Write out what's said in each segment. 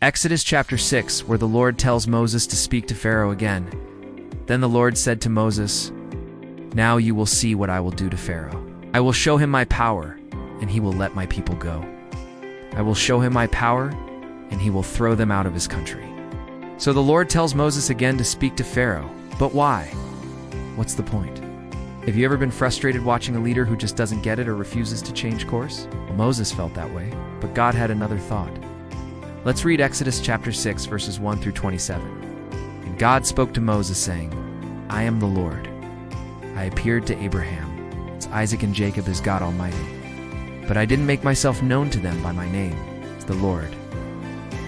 Exodus chapter 6, where the Lord tells Moses to speak to Pharaoh again. Then the Lord said to Moses, "Now you will see what I will do to Pharaoh. I will show him my power, and he will let my people go. I will show him my power, and he will throw them out of his country." So the Lord tells Moses again to speak to Pharaoh. But why? What's the point? Have you ever been frustrated watching a leader who just doesn't get it or refuses to change course? Well, Moses felt that way, but God had another thought. Let's read Exodus chapter 6, verses 1 through 27. And God spoke to Moses, saying, "I am the Lord. I appeared to Abraham, to Isaac and Jacob as God Almighty. But I didn't make myself known to them by my name, as the Lord.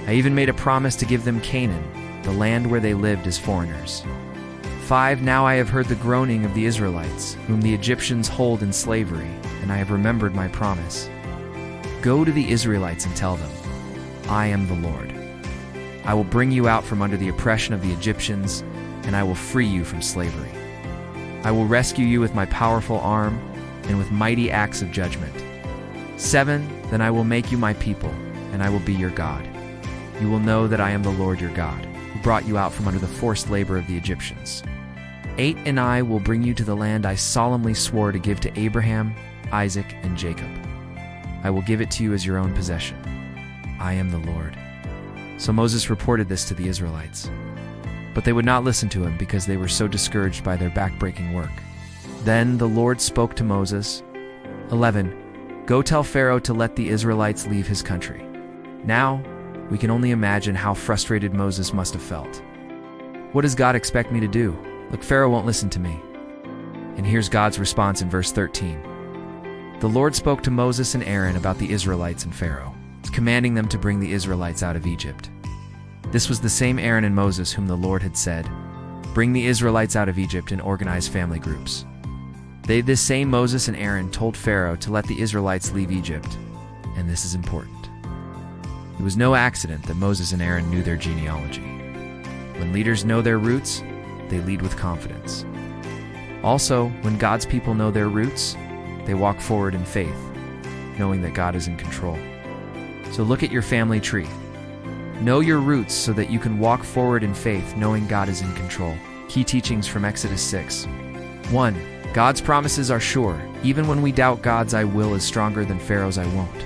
I even made a promise to give them Canaan, the land where they lived as foreigners. 5 Now I have heard the groaning of the Israelites, whom the Egyptians hold in slavery, and I have remembered my promise. Go to the Israelites and tell them, I am the Lord. I will bring you out from under the oppression of the Egyptians, and I will free you from slavery. I will rescue you with my powerful arm and with mighty acts of judgment. 7 Then I will make you my people, and I will be your God. You will know that I am the Lord your God, who brought you out from under the forced labor of the Egyptians. 8 And I will bring you to the land I solemnly swore to give to Abraham, Isaac, and Jacob. I will give it to you as your own possession. I am the Lord." So Moses reported this to the Israelites. But they would not listen to him because they were so discouraged by their backbreaking work. Then the Lord spoke to Moses. 11 Go tell Pharaoh to let the Israelites leave his country. Now, we can only imagine how frustrated Moses must have felt. What does God expect me to do? Look, Pharaoh won't listen to me. And here's God's response in verse 13. The Lord spoke to Moses and Aaron about the Israelites and Pharaoh, commanding them to bring the Israelites out of Egypt. This was the same Aaron and Moses whom the Lord had said, "Bring the Israelites out of Egypt and organize family groups." This same Moses and Aaron told Pharaoh to let the Israelites leave Egypt, and this is important. It was no accident that Moses and Aaron knew their genealogy. When leaders know their roots, they lead with confidence. Also, when God's people know their roots, they walk forward in faith, knowing that God is in control. So look at your family tree. Know your roots so that you can walk forward in faith, knowing God is in control. Key teachings from Exodus 6. 1. God's promises are sure, even when we doubt God's "I will" is stronger than Pharaoh's "I won't."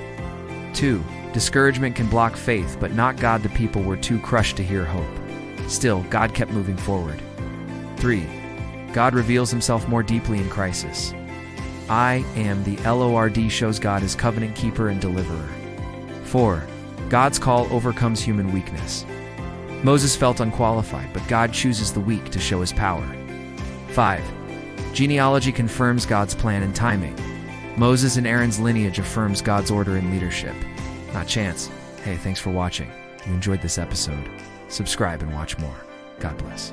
2. Discouragement can block faith, but not God. The people were too crushed to hear hope. Still, God kept moving forward. 3. God reveals himself more deeply in crisis. I am the Lord shows God as covenant keeper and deliverer. 4. God's call overcomes human weakness. Moses felt unqualified, but God chooses the weak to show his power. 5. Genealogy confirms God's plan and timing. Moses and Aaron's lineage affirms God's order and leadership. Not chance. Hey, thanks for watching. If you enjoyed this episode, subscribe and watch more. God bless.